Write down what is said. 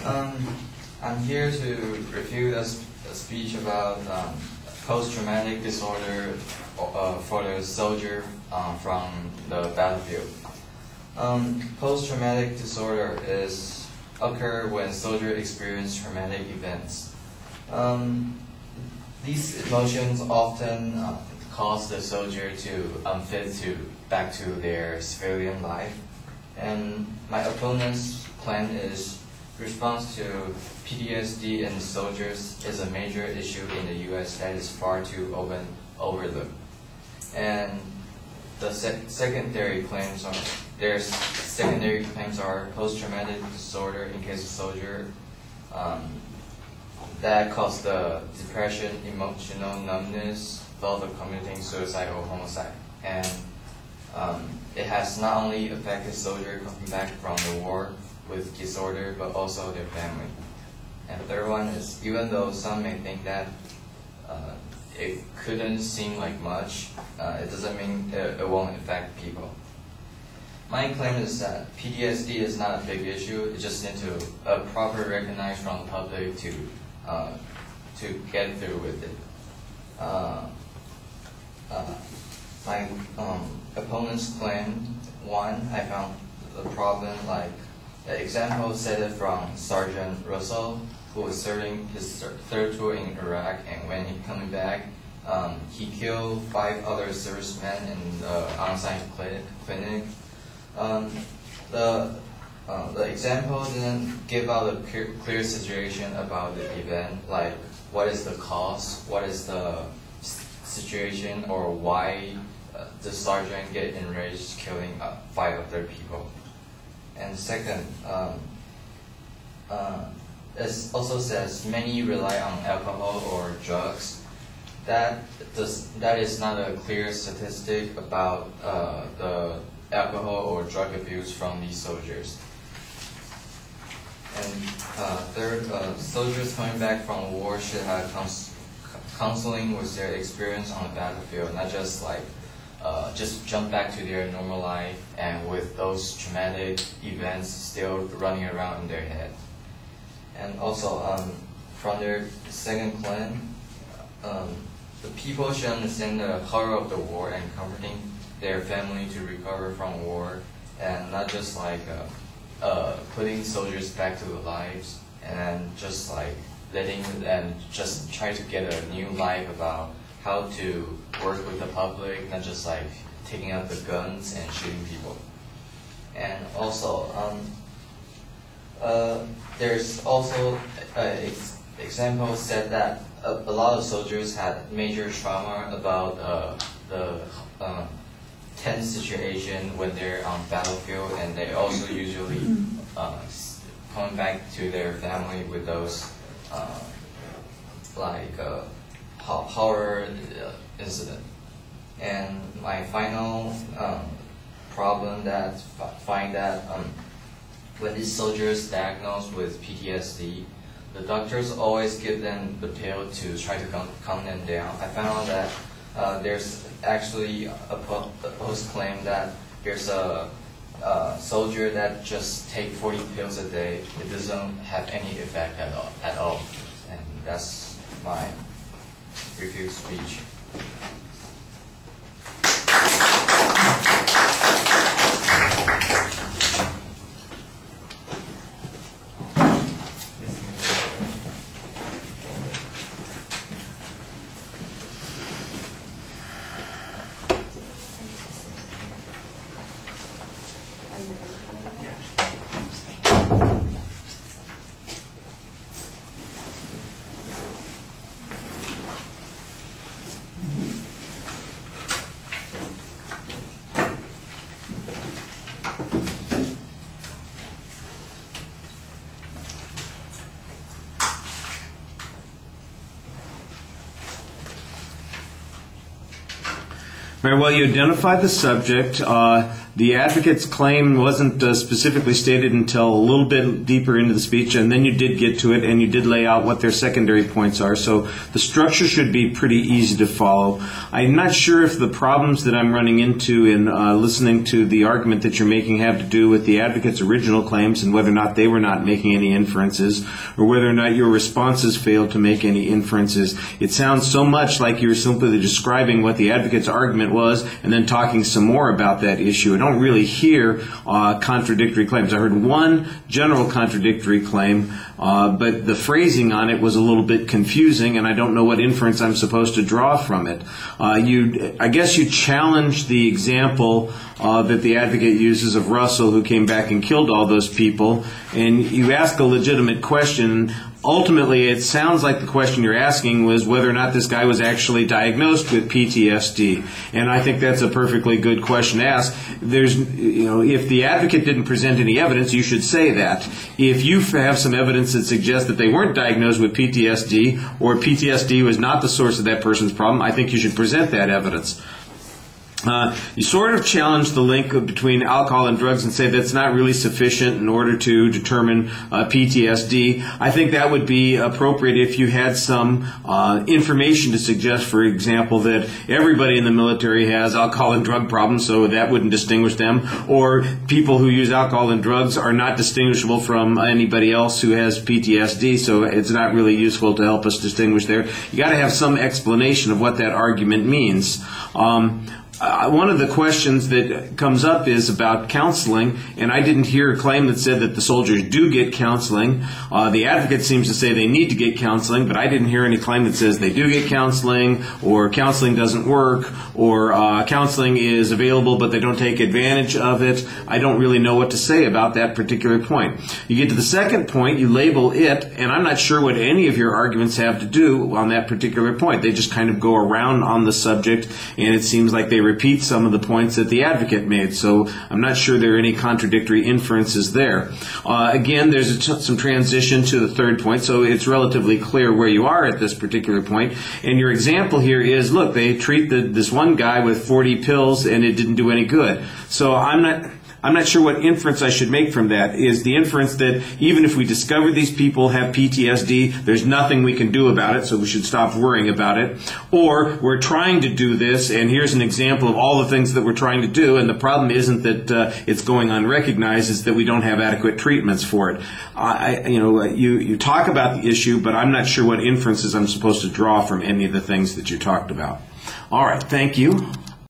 I'm here to review a speech about post-traumatic disorder for the soldier from the battlefield. Post-traumatic disorder occur when soldiers experience traumatic events. These emotions often cause the soldier to unfit back to their civilian life. And my opponent's claim is response to PTSD in soldiers is a major issue in the U.S. that is far too often overlooked. And the secondary claims are post-traumatic disorder in case of soldier that cause the depression, emotional numbness, thought of committing suicide or homicide. And it has not only affected soldiers coming back from the war with disorder, but also their family. And the third one is, even though some may think that it couldn't seem like much, it doesn't mean it won't affect people. My claim is that PTSD is not a big issue. It just needs to properly recognized from the public to get through with it. My opponent's claim, one, I found the problem like the example cited from Sergeant Russell, who was serving his third tour in Iraq, and when he coming back, he killed 5 other servicemen in the on-site clinic. The example didn't give out a clear situation about the event, like what is the cause, what is the situation, or why the sergeant get enraged killing 5 other people. And second, it also says many rely on alcohol or drugs. That is not a clear statistic about the alcohol or drug abuse from these soldiers. And third, soldiers coming back from war should have counseling with their experience on the battlefield, not just like just jump back to their normal life and with those traumatic events still running around in their head. And also, from their second claim, the people should understand the horror of the war and comforting their family to recover from war, and not just like putting soldiers back to their lives and just like letting them just try to get a new life about how to work with the public, not just like taking out the guns and shooting people. And also, there's also an example said that a lot of soldiers had major trauma about the tense situation when they're on battlefield, and they also usually come back to their family with those horror incident. And my final problem that find that when these soldiers diagnosed with PTSD, the doctors always give them the pill to try to calm them down. I found out that there's actually a post-claim that there's a soldier that just take 40 pills a day. It doesn't have any effect at all. And that's my review speech. Very well, you identified the subject. The advocate's claim wasn't specifically stated until a little bit deeper into the speech, and then you did get to it, and you did lay out what their secondary points are. So the structure should be pretty easy to follow. I'm not sure if the problems that I'm running into in listening to the argument that you're making have to do with the advocate's original claims and whether or not they were not making any inferences, or whether or not your responses failed to make any inferences. It sounds so much like you're simply describing what the advocate's argument was and then talking some more about that issue. I don't really hear contradictory claims. I heard one general contradictory claim, but the phrasing on it was a little bit confusing, and I don't know what inference I'm supposed to draw from it. I guess you challenged the example that the advocate uses of Russell, who came back and killed all those people, and you ask a legitimate question. Ultimately, it sounds like the question you're asking was whether or not this guy was actually diagnosed with PTSD, and I think that's a perfectly good question to ask. If the advocate didn't present any evidence, you should say that. If you have some evidence that suggests that they weren't diagnosed with PTSD, or PTSD was not the source of that person's problem, I think you should present that evidence. You sort of challenge the link between alcohol and drugs and say that's not really sufficient in order to determine PTSD. I think that would be appropriate if you had some information to suggest, for example, that everybody in the military has alcohol and drug problems, so that wouldn't distinguish them, or people who use alcohol and drugs are not distinguishable from anybody else who has PTSD, so it's not really useful to help us distinguish there. You got to have some explanation of what that argument means. One of the questions that comes up is about counseling, and I didn't hear a claim that said that the soldiers do get counseling. The advocate seems to say they need to get counseling, but I didn't hear any claim that says they do get counseling, or counseling doesn't work, or counseling is available but they don't take advantage of it. I don't really know what to say about that particular point. You get to the second point, you label it, and I'm not sure what any of your arguments have to do on that particular point. They just kind of go around on the subject, and it seems like they repeat some of the points that the advocate made, so I'm not sure there are any contradictory inferences there. Again, there's some transition to the third point, so it's relatively clear where you are at this particular point. And your example here is, look, they treat this one guy with 40 pills and it didn't do any good. So I'm not sure what inference I should make from that. Is the inference that even if we discover these people have PTSD, there's nothing we can do about it, so we should stop worrying about it? Or we're trying to do this, and here's an example of all the things that we're trying to do, and the problem isn't that it's going unrecognized, it's that we don't have adequate treatments for it. You talk about the issue, but I'm not sure what inferences I'm supposed to draw from any of the things that you talked about. All right, thank you.